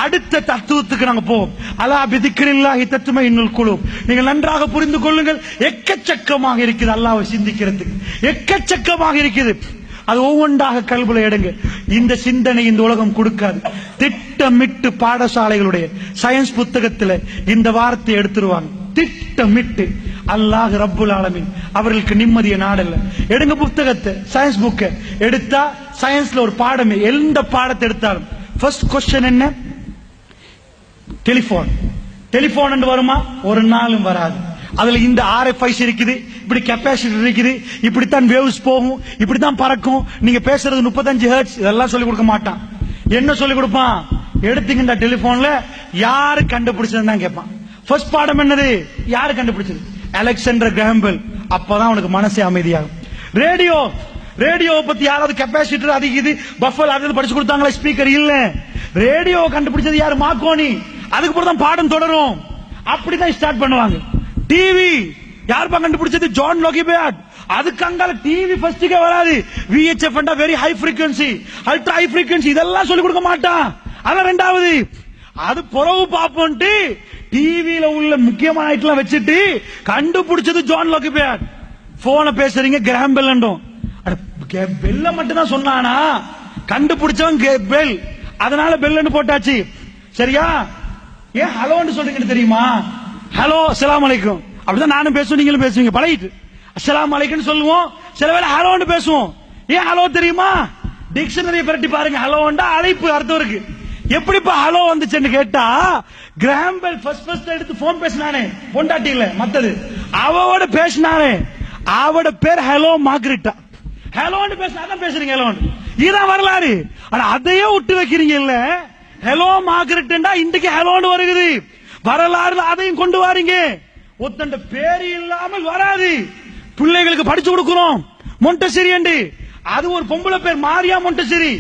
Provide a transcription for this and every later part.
அடுத்த தத்துவத்துக்கு நாங்க போவோம். அலா பிதிக்ரில்லாஹி தத்மைனுல் குலூப். நீங்கள் நன்றாக புரிந்து கொள்ளுங்கள். எக்கச்சக்கமாக இருக்குது அல்லாஹ்வை சிந்திக்கிறதுக்கு, எக்கச்சக்கமாக இருக்குது. அது ஒவ்வொன்றாக கல்வில எடுங்க. இந்த சிந்தனை இந்த உலகம் கொடுக்காது. திட்டமிட்டு பாடசாலைகளுடைய சயின்ஸ் புத்தகத்தில் இந்த வார்த்தை எடுத்துருவாங்க. திட்டமிட்டு அல்லாஹ் ரப்புல் ஆலமீன் அவர்களுக்கு நிம்மதிய நாடல்ல. எடுங்க புத்தகத்தை, சயின்ஸ் புக்க எடுத்தா சயின்ஸ்ல ஒரு பாடமே, எந்த பாடத்தை எடுத்தாலும் ஃபர்ஸ்ட் கொஸ்டின் என்ன? டெலிபோன். டெலிபோன் என்று வருமா? ஒரு நாளும் வராது. அதுல இந்த RFIs இருக்குது, இப்படி கெப்பாசிட்டி இருக்குது, இப்படித்தான் வேவ்ஸ் போகும், இப்படித்தான் பறக்கும், நீங்க பேசுறது 35 ஹெர்ட்ஸ், இதெல்லாம் சொல்லிக் கொடுக்க மாட்டான். என்ன சொல்லிக் கொடுப்பான்? எடுத்தீங்க டெலிபோன்ல யாரு கண்டுபிடிச்சதுன்னு தான் கேட்பான். ஃபர்ஸ்ட் பாடம் என்னது? யாரு கண்டுபிடிச்சது? Alexander Graham bell. அப்பதான் அவனுக்கு மனசே அமைதியாகும். ரேடியோ, ரேடியோ பத்தி யாராவது கெப்பாசிட்டர் அதிகது பஃபல் அது படிச்சு கொடுத்தாங்களா? ஸ்பீக்கர் இல்ல. ரேடியோ கண்டுபிடிச்சது யாரு? மார்க்கோனி. அதுக்கு அப்புறம் தான் பாடம் தொடரும். அப்படிதான் ஸ்டார்ட் பண்ணுவாங்க. டிவி யாருப்பா கண்டுபிடிச்சது? John Logie Baird. அதுக்கு அங்கால டிவி ஃபர்ஸ்ட்க்கே வராது. VHF அண்டா very high frequency, ultra high frequency, இதெல்லாம் சொல்லிக் கொடுக்க மாட்டான். அதான் ரெண்டாவது. அது புறவு பாப்போன்ட்டு டிவியில உள்ள முக்கியமான ஐட்டம் வச்சுட்டு கண்டுபிடிச்சது ஜான் லோகி பேட். போன பேசுறீங்க கிரஹாம் பெல். பெல்ல மட்டும் தான் சொன்னானா? கண்டுபிடிச்சவன் பெல், அதனால பெல் போட்டாச்சு. சரியா? ஏன் ஹலோன்னு சொல்றீங்கன்னு தெரியுமா? ஹலோ அஸ்ஸலாமு அலைக்கும் அப்படிதான் நானும் பேசுவேன், நீங்களும் பேசுவீங்க. பழகிட்டு அஸ்ஸலாமு அலைக்கும் சொல்லுவோம், சில வேளை ஹலோன்னு பேசுவோம். ஏன் ஹலோ தெரியுமா? டிக்ஷனரியை பரட்டி பாருங்க. ஹலோண்டா அழைப்பு அர்த்தம் இருக்கு. எப்படிப்பா ஹலோ வந்துச்சுன்னு கேட்டா, கிரஹாம் பெல் ஃபர்ஸ்ட் எடுத்து போன் பேசினானே, பொண்டாட்டி இல்ல மத்தது, அவவோட பேசினானே, அவட பேர் ஹலோ மார்கரெட்டா. ஹலோன்னு பேசினா பேசுறீங்க, ஹலோன்னு. இதுதான் வரலாறு. ஆனா அதையே விட்டு வைக்கிறீங்க. இல்ல ஹலோ மார்கரெட்டா இன்றைக்கு ஹலோன்னு வருகிறது. வரலாறுல அதையும் கொண்டு வாரீங்க. ஒத்தண்ட பேரு இல்லாமல் வராது. பிள்ளைகளுக்கு படிச்சு கொடுக்கிறோம் மொண்டசெரி என்று. அது ஒரு பொம்பளை பேர் மாரியா மொண்டசெரி.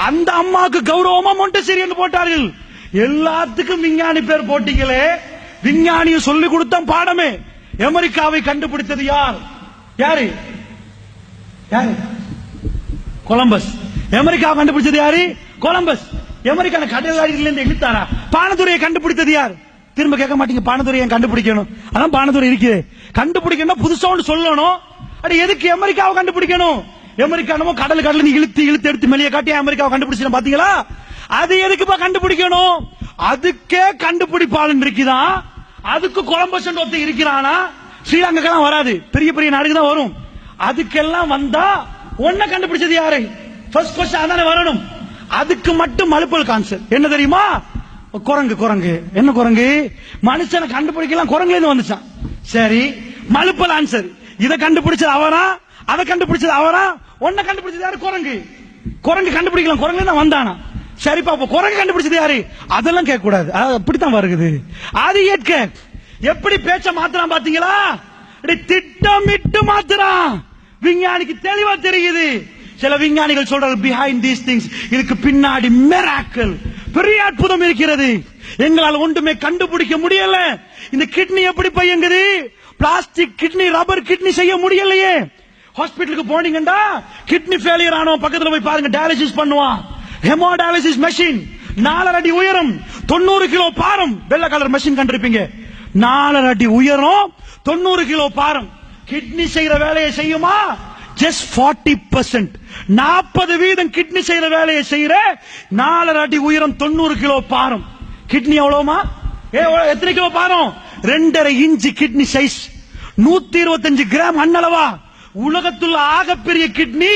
அந்த அம்மாவுக்கு கௌரவமா மொண்டசெரி என்று போட்டார்கள். எல்லாத்துக்கும் விஞ்ஞானி பேர் போட்டீங்களே. விஞ்ஞானியை சொல்லிக் கொடுத்த பாடமே. அமெரிக்காவை கண்டுபிடித்தது யார்? யாரு? யாரு? கொலம்பஸ். அமெரிக்காவை கண்டுபிடிச்சது யாரு? கொலம்பஸ். அமெரிக்கான கடற்கரையில இருந்து இழுத்தாரா? பானதுரையை கண்டுபிடித்தது யார்? திரும்ப கேட்க மாட்டீங்க. பானதுரையை கண்டுபிடிக்கணும், அதான் பானதுரை இருக்குது. கண்டுபிடிக்கணும், புதுசா ஒன்று சொல்லணும். அட எதுக்கு அமெரிக்காவை கண்டுபிடிக்கணும்? அமெரிக்கா கடல் இழுத்து இழுத்து எடுத்து வெளியே காட்டி அமெரிக்காவை கண்டுபிடிச்சு பாத்தீங்களா? அது எதுக்குப்பா கண்டுபிடிக்கணும்? அதுக்கே கண்டுபிடிப்பாளன் இருக்குதான். அதுக்கு கொலம்பஸ் ஒருத்த இருக்கிறானா? ஸ்ரீலங்காக்கெல்லாம் வராது, பெரிய பெரிய நாடுக்கு தான் வரும். அதுக்கெல்லாம் வந்தா ஒன்ன கண்டுபிடிச்சது யாரு? ஃபர்ஸ்ட் கொஸ்டின் அதானே வரணும். அதுக்கு மட்டும் மல்டிபிள் கான்செப்ட் என்ன தெரியுமா? குரங்கு. குரங்கு என்ன குரங்கு? மனுஷனை கண்டுபிடிக்கலாம், குரங்குல இருந்து வந்துச்சான். சரி, மல்டிபிள் ஆன்சர். இதை கண்டுபிடிச்சது அவனா, அதை கண்டுபிடிச்சது அவனா, ஒன்ன கண்டுபிடிச்சது யாரு? குரங்கு. குரங்கு கண்டுபிடிக்கலாம், குரங்குல இருந்து வந்தானா? சரிப்பா, அப்ப குரங்கு கண்டுபிடிச்சது யாரு? அதெல்லாம் கேட்க கூடாது, அப்படித்தான் வருகிறது. அது ஏற்க எப்படி பேச்ச மாத்திரம் பாத்தீங்களா? திட்டமிட்டு மாத்திரம். விஞ்ஞானிக்கு தெளிவா தெரியுது. சில விஞ்ஞானிகள் சொல்றாங்க behind these things, இதுக்கு பின்னாடி மிராக்கிள், பெரிய அற்புதம் இருக்கிறது. எங்களால் ஒன்றுமே கண்டுபிடிக்க முடியல. இந்த கிட்னி எப்படி பையங்குது? பிளாஸ்டிக் கிட்னி, ரப்பர் கிட்னி செய்ய முடியலையே. ஹாஸ்பிட்டலுக்கு போனீங்கடா, கிட்னி ஃபெயிலியர் ஆனவன் பக்கத்துல போய் பாருங்க, டயாலிசிஸ் பண்ணுவான். ஹெமோடயாலிசிஸ் மெஷின் 4 அடி உயரம், 90 கிலோ பாரம். வெள்ளை கலர் மெஷின் கண்டிருப்பீங்க. 4 அடி உயரம், 90 கிலோ பாரம். கிட்னி செய்யற வேலையை செய்யுமா? ஜஸ்ட் 40%. 40% கிட்னி செய்யற வேலையை செய்யற 4 அடி உயரம், 90 கிலோ பாரம். கிட்னி எவ்வளவுமா? எத்தனை கிலோ பாரம்? 2.5 இன்ச் கிட்னி சைஸ், 125 கிராம் அண்ணளவா. உலகத்துள்ள ஆகப்பெரிய கிட்னி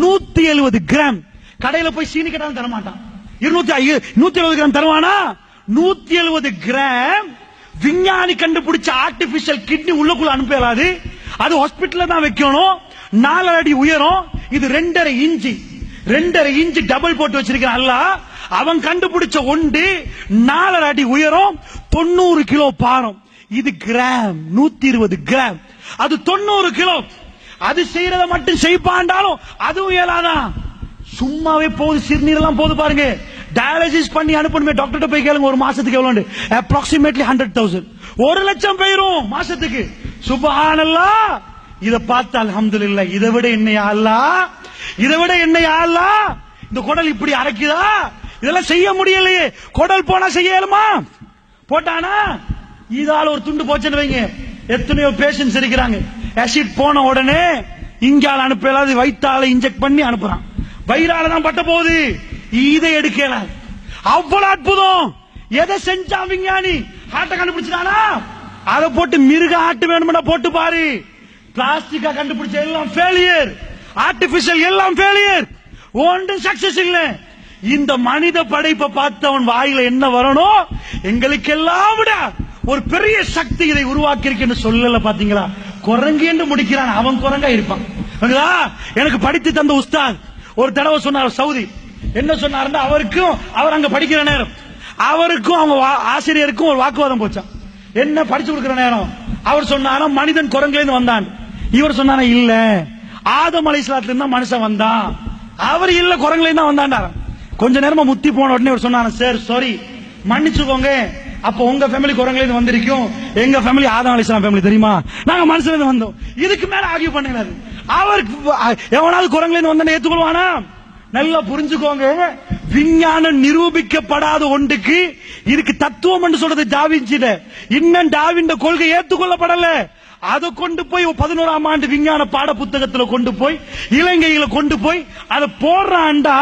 170 கிராம். கடையில போய் சீனி கேட்டாலும் தரமாட்டான். 170 கிராம் தருவானா? 170 கிராம். விஞ்ஞானி கண்டுபிடிச்ச ஆர்டிபிஷியல் கிட்னி உள்ளுக்குள்ள அனுப்பலாது. அது ஹாஸ்பிட்டல்ல தான் வைக்கணும். 4 அடி உயரம், இது 2.5 இன்ச். 2.5 இன்ச் டபுள் போட்டு வச்சிருக்கான் அல்லாஹ். அவன் கண்டுபிடிச்ச ஒன்று 4 அடி உயரம், 90 கிலோ பாரம். இது கிராம், 120 கிராம். அது 90 கிலோ. அது செய்யறத மட்டும் செய்ப்பாண்டாலும் அதுவும் இயலாதான். சும்மாவே போகுது, சிறுநீரெல்லாம் போது பாருங்க. டயாலிசிஸ் பண்ணி அனுப்பணுமே, டாக்டர் போய் கேளுங்க ஒரு மாசத்துக்கு எவ்வளவு? அப்ராக்சிமேட்லி 100,000. 1 லட்சம் போயிரும் மாசத்துக்கு. சுப்ஹானல்லாஹ். இத பார்த்து அல்ஹம்துலில்லாஹ், இதை விட என்னையா அல்லாஹ், இதை விட என்னையா அல்லாஹ், இந்த குடல் இப்படி அரைக்குதா, இதெல்லாம் செய்ய முடியலையே. குடல் போனா செய்யலுமா? போட்டானா இதால ஒரு துண்டு போச்சுன்னு வைங்க, எத்தனையோ பேஷன்ஸ் இருக்கிறாங்க. ஆசிட் போன உடனே இங்கால அனுப்பலாது, வயிற்றால இன்ஜெக்ட் பண்ணி அனுப்புறான். வயிறால தான் பட்ட போகுது, இதை எடுக்கல. அவ்வளவு அற்புதம். எதை செஞ்சா விஞ்ஞானி? ஹார்ட்ட கண்டுபிடிச்சானா? அதை போட்டு மிருக ஆட்டு வேணும்னா போட்டு பாரு. பிளாஸ்டிக்கா கண்டுபிடிச்ச எல்லாம் ஃபெயிலியர், ஆர்டிபிஷியல் எல்லாம் ஃபெயிலியர், ஒன்றும் சக்சஸ் இல்ல. இந்த மனித படைப்பை பார்த்து அவன் வாயில என்ன வரணும்? எங்களுக்கெல்லாம் விட ஒரு பெரிய சக்தி இதை உருவாக்கி இருக்குன்னு சொல்லல. பாத்தீங்களா? குரங்கு என்று முடிக்கிறான், அவன் குரங்கா இருப்பான். எனக்கு படித்து தந்த உஸ்தாத் ஒரு தடவை சொன்னார், சவுதி என்ன சொன்னார், அவருக்கும் அவர் அங்க படிக்கிற நேரம் அவருக்கும் அவங்க ஆசிரியருக்கும் ஒரு வாக்குவாதம் போச்சான். என்ன படிச்சு கொடுக்கிற நேரம் அவர் சொன்னாரா மனிதன் குரங்குல வந்தான். இவர் சொன்னாரா இல்ல, ஆதம் அலைஹிஸ்ஸலாத்துல இருந்தா மனுஷன் வந்தான். அவர் இல்ல, குரங்குல தான் வந்தாண்டார. கொஞ்ச நேரமா முத்தி போன உடனே அவர் சொன்னாரா, சார் சாரி மன்னிச்சுக்கோங்க, அப்ப உங்க ஃபேமிலி குரங்குல இருந்து வந்திருக்கும், எங்க ஃபேமிலி ஆதம் அலைஹிஸ்ஸலாம் ஃபேமிலி தெரியுமா, நாங்க மனுஷன்ல இருந்து வந்தோம். இதுக்கு மேல ஆகிய பண்ணுகிறாரு. அவருக்கு எவனாவது குரங்குல இருந்து வந்தா ஏத்துக்கொள்வானா? நல்லா புரிஞ்சுக்கோங்க, விஞ்ஞானம் நிரூபிக்கப்படாத ஒன்றுக்கு இதுக்கு தத்துவம் என்று சொல்றது டாவின்சில. இன்னும் டாவின் கொள்கை ஏற்றுக்கொள்ளப்படல. அதை கொண்டு போய் 11ஆம் ஆண்டு விஞ்ஞான பாட புத்தகத்துல கொண்டு போய் இலங்கையில கொண்டு போய் அதை போடுறான்டா.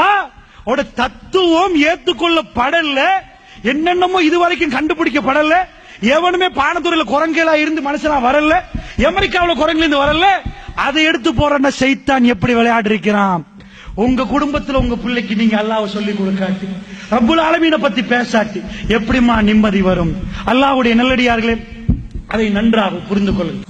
தத்துவம் ஏற்றுக்கொள்ளப்படல, என்னென்னமோ இதுவரைக்கும் கண்டுபிடிக்கப்படல. எவனுமே பானத்துறையில குரங்கலா இருந்து மனுஷனா வரல, அமெரிக்காவில் குரங்குல இருந்து வரல. அதை எடுத்து போற சைத்தான் எப்படி விளையாடி இருக்கிறான். உங்க குடும்பத்தில் உங்க பிள்ளைக்கு நீங்க அல்லாஹ்வை சொல்லி கொடுக்காட்டி, ரப்புல் ஆலமீனை பத்தி பேசாட்டி எப்படிமா நிம்மதி வரும்? அல்லாஹ்வுடைய நல்லடியார்களே, அதை நன்றாக புரிந்து கொள்ளுங்கள்.